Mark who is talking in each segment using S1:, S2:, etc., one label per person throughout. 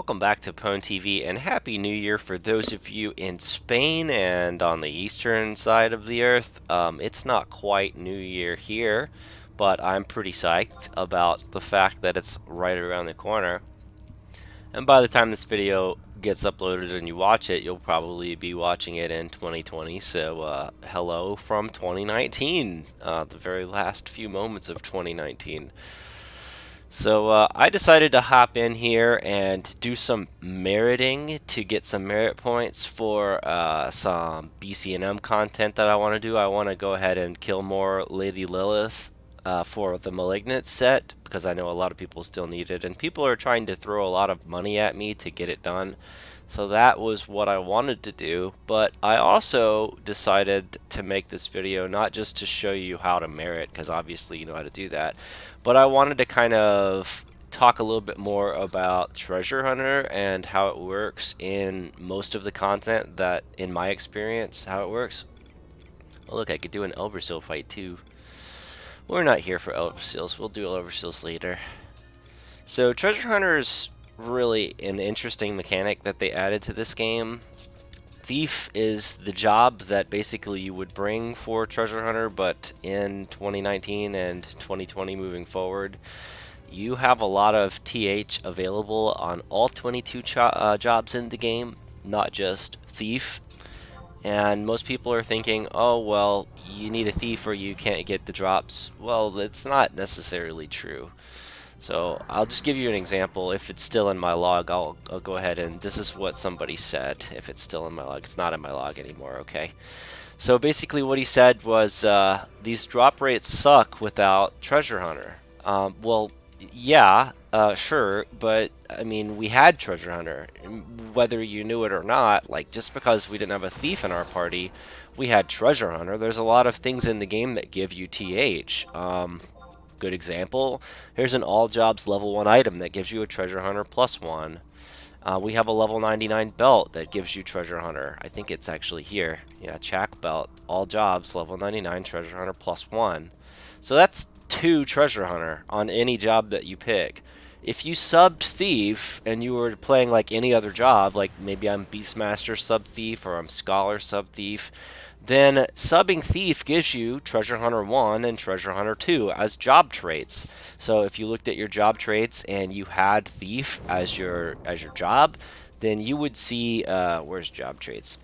S1: welcome back to Pwn TV and Happy New Year for those of you in Spain and on the eastern side of the earth. It's not quite New Year here, but I'm pretty psyched about the fact that it's right around the corner. And by the time this video gets uploaded and you watch it, you'll probably be watching it in 2020. So, hello from 2019, the very last few moments of 2019. So I decided to hop in here and do some meriting to get some merit points for some BCNM content that I want to do. I want to go ahead and kill more Lady Lilith for the Malignant set because I know a lot of people still need it, and people are trying to throw a lot of money at me to get it done. So that was what I wanted to do, but I also decided to make this video not just to show you how to merit, because obviously you know how to do that, but I wanted to kind of talk a little bit more about Treasure Hunter and how it works in most of the content that, in my experience, how it works. Oh look, I could do an Elversil fight too. We're not here for Elversils, we'll do Elversils later. So Treasure Hunter's really an interesting mechanic that they added to this game. Thief is the job that basically you would bring for Treasure Hunter, but in 2019 and 2020 moving forward, you have a lot of TH available on all 22 jobs in the game, not just Thief. And most people are thinking, oh, well, you need a Thief or you can't get the drops. Well, that's not necessarily true. So I'll just give you an example. If it's still in my log, I'll go ahead and this is what somebody said. If it's still in my log, it's not in my log anymore, okay? So basically what he said was, these drop rates suck without Treasure Hunter. Well, yeah, sure, but I mean, we had Treasure Hunter. Whether you knew it or not, like just because we didn't have a thief in our party, we had Treasure Hunter. There's a lot of things in the game that give you TH. Good example, here's an all jobs level 1 item that gives you a Treasure Hunter +1. We have a level 99 belt that gives you Treasure Hunter. I think it's actually here. Yeah, Chak belt, all jobs, level 99, Treasure Hunter +1. So that's 2 Treasure Hunter on any job that you pick. If you subbed Thief and you were playing like any other job, like maybe I'm Beastmaster sub Thief or I'm Scholar sub Thief, then subbing Thief gives you Treasure Hunter 1 and Treasure Hunter 2 as job traits. So if you looked at your job traits and you had Thief as your job, then you would see where's job traits?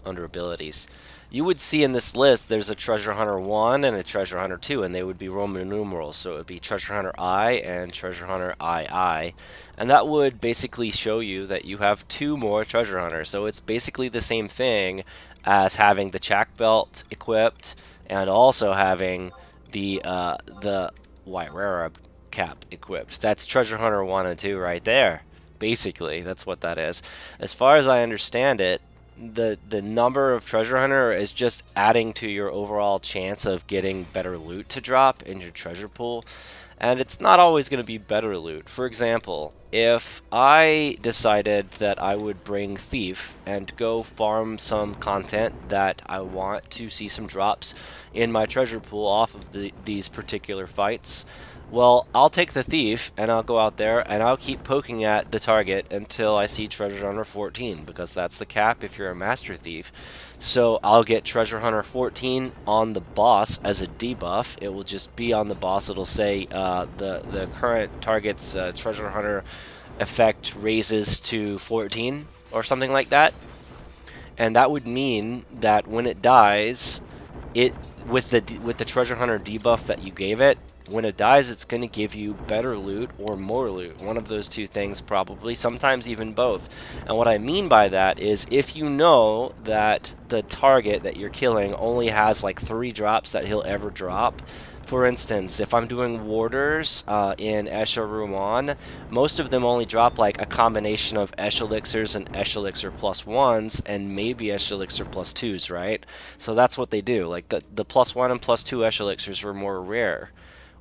S1: Under abilities. You would see in this list there's a Treasure Hunter 1 and a Treasure Hunter 2, and they would be Roman numerals. So it would be Treasure Hunter I and Treasure Hunter II. And that would basically show you that you have 2 more Treasure Hunters. So it's basically the same thing as having the Chak belt equipped and also having the Wyrera cap equipped. That's Treasure Hunter 1 and 2 right there. Basically, that's what that is. As far as I understand it, the number of Treasure Hunter is just adding to your overall chance of getting better loot to drop in your treasure pool. And it's not always going to be better loot. For example, if I decided that I would bring Thief and go farm some content that I want to see some drops in my treasure pool off of these particular fights, well, I'll take the Thief and I'll go out there and I'll keep poking at the target until I see Treasure Hunter 14, because that's the cap if you're a Master Thief. So I'll get Treasure Hunter 14 on the boss as a debuff. It will just be on the boss. It'll say the current target's Treasure Hunter effect raises to 14 or something like that. And that would mean that when it dies, it with the Treasure Hunter debuff that you gave it, when it dies, it's going to give you better loot or more loot. One of those two things probably, sometimes even both. And what I mean by that is if you know that the target that you're killing only has like 3 drops that he'll ever drop. For instance, if I'm doing warders in Escher Ruan, most of them only drop like a combination of Esh Elixirs and Esh Elixir +1s and maybe Esh Elixir +2s, right? So that's what they do. Like the +1 and +2 Esh Elixirs were more rare.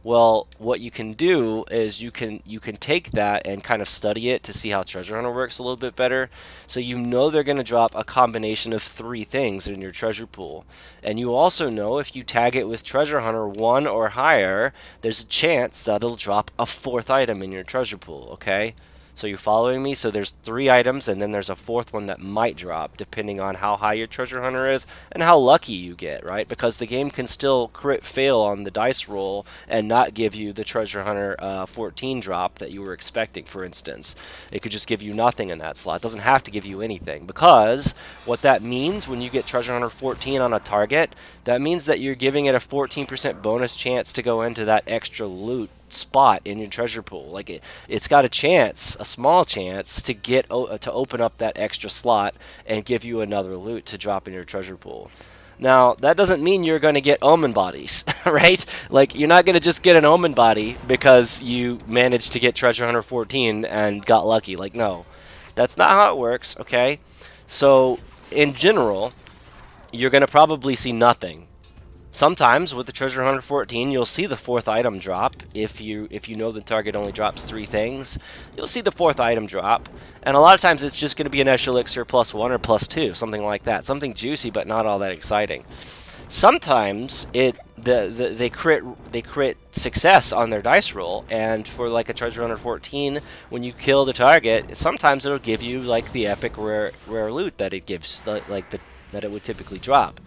S1: Well, what you can do is you can take that and kind of study it to see how Treasure Hunter works a little bit better. So you know they're going to drop a combination of 3 things in your treasure pool. And you also know if you tag it with Treasure Hunter 1 or higher, there's a chance that it'll drop a 4th item in your treasure pool, okay? So you're following me? So there's 3 items, and then there's a 4th one that might drop, depending on how high your treasure hunter is and how lucky you get, right? Because the game can still crit fail on the dice roll and not give you the treasure hunter 14 drop that you were expecting, for instance. It could just give you nothing in that slot. It doesn't have to give you anything, because what that means when you get treasure hunter 14 on a target, that means that you're giving it a 14% bonus chance to go into that extra loot spot in your treasure pool. Like it's got a chance, a small chance, to to open up that extra slot and give you another loot to drop in your treasure pool. Now, that doesn't mean you're going to get omen bodies, right? Like, you're not going to just get an omen body because you managed to get treasure hunter 14 and got lucky. Like, no. That's not how it works, okay? So, in general, you're going to probably see nothing. Sometimes with the treasure hunter 14, you'll see the 4th item drop. If you know the target only drops 3 things, you'll see the 4th item drop. And a lot of times it's just going to be an Esh Elixir +1 or +2, something like that. Something juicy but not all that exciting. Sometimes they crit success on their dice roll, and for like a treasure hunter 14, when you kill the target, sometimes it'll give you like the epic rare loot that it gives, that it would typically drop.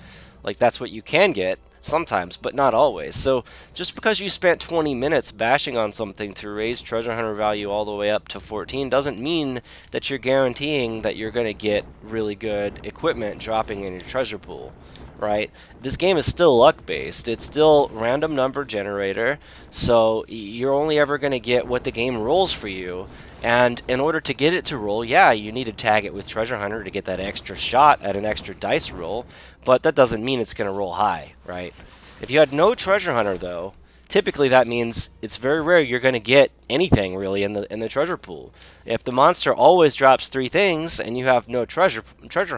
S1: Like, that's what you can get sometimes, but not always. So just because you spent 20 minutes bashing on something to raise treasure hunter value all the way up to 14 doesn't mean that you're guaranteeing that you're going to get really good equipment dropping in your treasure pool, right? This game is still luck based. It's still random number generator, so you're only ever going to get what the game rolls for you. And in order to get it to roll, yeah, you need to tag it with treasure hunter to get that extra shot at an extra dice roll, but that doesn't mean it's going to roll high, right? If you had no treasure hunter, though, typically that means it's very rare you're going to get anything really in the treasure pool. If the monster always drops 3 things and you have no treasure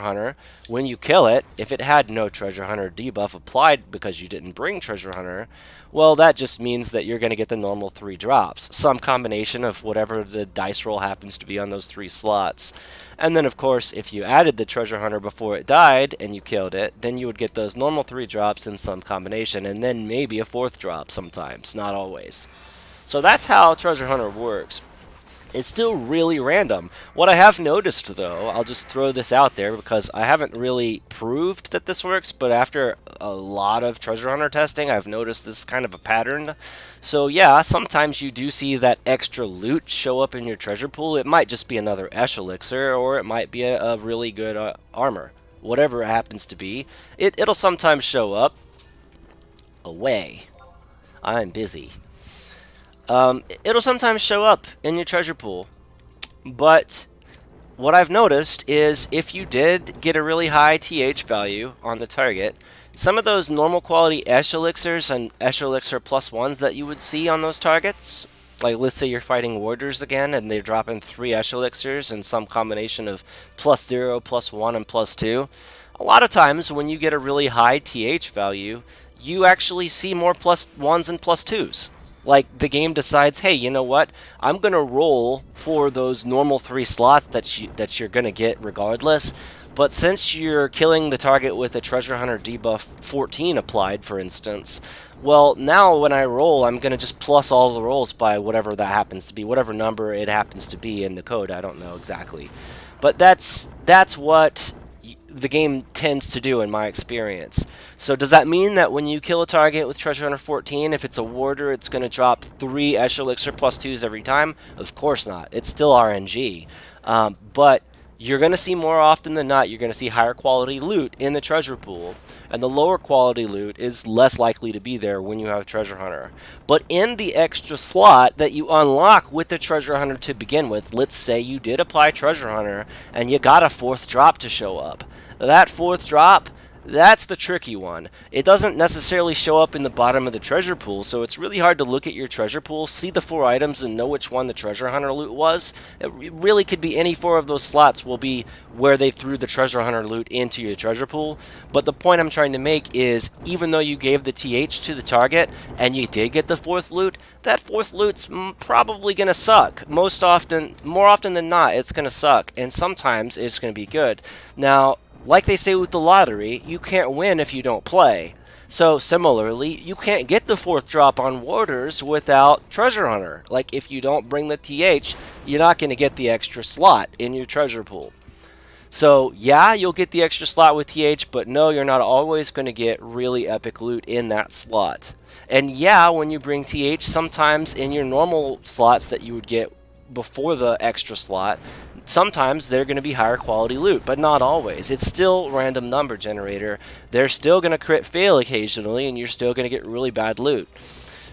S1: hunter, when you kill it, if it had no treasure hunter debuff applied because you didn't bring treasure hunter, well, that just means that you're going to get the normal 3 drops, some combination of whatever the dice roll happens to be on those 3 slots. And then, of course, if you added the treasure hunter before it died and you killed it, then you would get those normal 3 drops in some combination, and then maybe a 4th drop sometimes, not always. So that's how treasure hunter works. It's still really random. What I have noticed, though, I'll just throw this out there because I haven't really proved that this works, but after a lot of treasure hunter testing, I've noticed this kind of a pattern. So yeah, sometimes you do see that extra loot show up in your treasure pool. It might just be another Esh Elixir, or it might be a really good armor. Whatever it happens to be, it'll sometimes show up. Away. I'm busy. It'll sometimes show up in your treasure pool, but what I've noticed is if you did get a really high TH value on the target, some of those normal quality Esh Elixirs and Esh Elixir +1s that you would see on those targets, like let's say you're fighting warders again and they're dropping 3 Esh Elixirs and some combination of +0, +1, and +2, a lot of times when you get a really high TH value, you actually see more +1s and +2s. Like, the game decides, hey, you know what? I'm going to roll for those normal 3 slots that you're going to get regardless. But since you're killing the target with a treasure hunter debuff 14 applied, for instance, well, now when I roll, I'm going to just plus all the rolls by whatever that happens to be, whatever number it happens to be in the code. I don't know exactly. But that's what the game tends to do in my experience. So does that mean that when you kill a target with treasure hunter 14, if it's a warder, it's going to drop 3 Esh Elixir +2s every time? Of course not. It's still RNG. But you're going to see more often than not, you're going to see higher quality loot in the treasure pool, and the lower quality loot is less likely to be there when you have treasure hunter. But in the extra slot that you unlock with the treasure hunter to begin with, let's say you did apply treasure hunter and you got a 4th drop to show up. That 4th drop, that's the tricky one. It doesn't necessarily show up in the bottom of the treasure pool, so it's really hard to look at your treasure pool, see the 4 items, and know which one the treasure hunter loot was. It really could be any 4 of those slots will be where they threw the treasure hunter loot into your treasure pool. But the point I'm trying to make is, even though you gave the TH to the target, and you did get the 4th loot, that 4th loot's probably going to suck. More often than not, it's going to suck, and sometimes it's going to be good. Now, like they say with the lottery, you can't win if you don't play. So similarly, you can't get the 4th drop on Warders without Treasure Hunter. Like if you don't bring the TH, you're not going to get the extra slot in your treasure pool. So yeah, you'll get the extra slot with TH, but no, you're not always going to get really epic loot in that slot. And yeah, when you bring TH, sometimes in your normal slots that you would get before the extra slot, sometimes they're going to be higher quality loot, but not always. It's still random number generator. They're still going to crit fail occasionally, and you're still going to get really bad loot.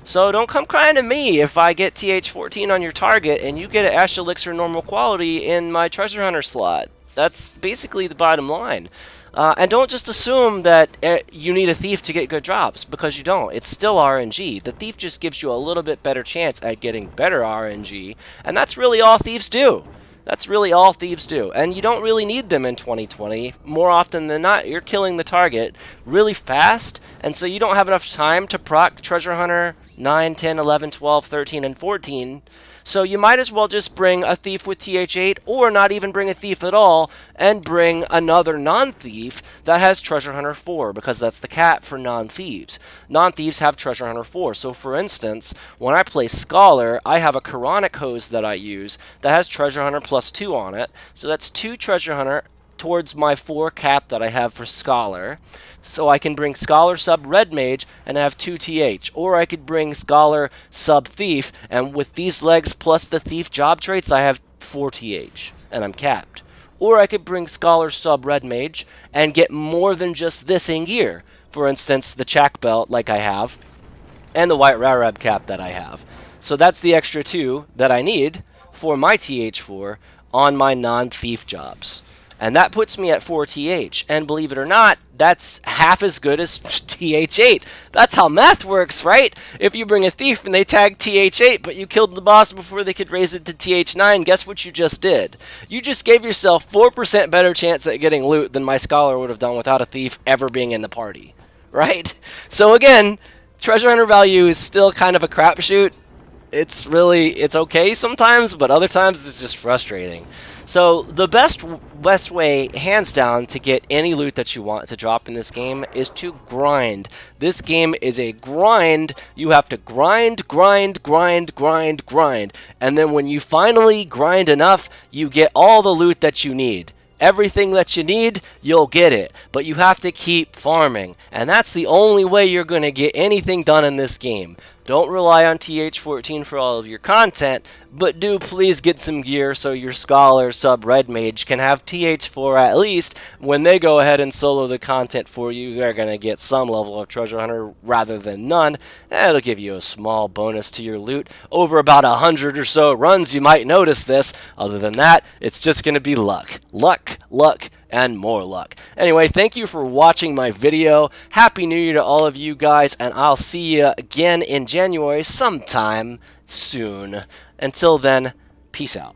S1: So don't come crying to me if I get TH14 on your target and you get an Ash Elixir normal quality in my Treasure Hunter slot. That's basically the bottom line. And don't just assume that you need a thief to get good drops, because you don't. It's still RNG. The thief just gives you a little bit better chance at getting better RNG, and that's really all thieves do. That's really all thieves do. And you don't really need them in 2020. More often than not, you're killing the target really fast, and so you don't have enough time to proc Treasure Hunter 9, 10, 11, 12, 13, and 14. So you might as well just bring a thief with TH8, or not even bring a thief at all, and bring another non-thief that has Treasure Hunter 4, because that's the cap for non-thieves. Non-thieves have Treasure Hunter 4. So for instance, when I play Scholar, I have a Quranic hose that I use that has Treasure Hunter plus 2 on it. So that's 2 Treasure Hunter towards my 4 cap that I have for Scholar. So I can bring Scholar sub Red Mage and have 2 TH. Or I could bring Scholar sub Thief, and with these legs plus the Thief job traits, I have 4 TH, and I'm capped. Or I could bring Scholar sub Red Mage and get more than just this in gear. For instance, the Chak Belt like I have, and the White Rarab cap that I have. So that's the extra 2 that I need for my TH4 on my non-thief jobs. And that puts me at 4 TH. And believe it or not, that's half as good as TH8. That's how math works, right? If you bring a thief and they tag TH8, but you killed the boss before they could raise it to TH9, guess what you just did? You just gave yourself 4% better chance at getting loot than my Scholar would have done without a thief ever being in the party, right? So again, Treasure Hunter value is still kind of a crapshoot. It's okay sometimes, but other times it's just frustrating. So the best way, hands down, to get any loot that you want to drop in this game is to grind. This game is a grind. You have to grind, grind, grind, grind, grind. And then when you finally grind enough, you get all the loot that you need. Everything that you need, you'll get it. But you have to keep farming. And that's the only way you're going to get anything done in this game. Don't rely on TH14 for all of your content, but do please get some gear so your Scholar sub Red Mage can have TH4 at least. When they go ahead and solo the content for you, they're going to get some level of Treasure Hunter rather than none. That'll give you a small bonus to your loot. Over about 100 or so runs, you might notice this. Other than that, it's just going to be luck. Luck, luck, and more luck. Anyway, thank you for watching my video. Happy New Year to all of you guys, and I'll see you again in January sometime soon. Until then, peace out.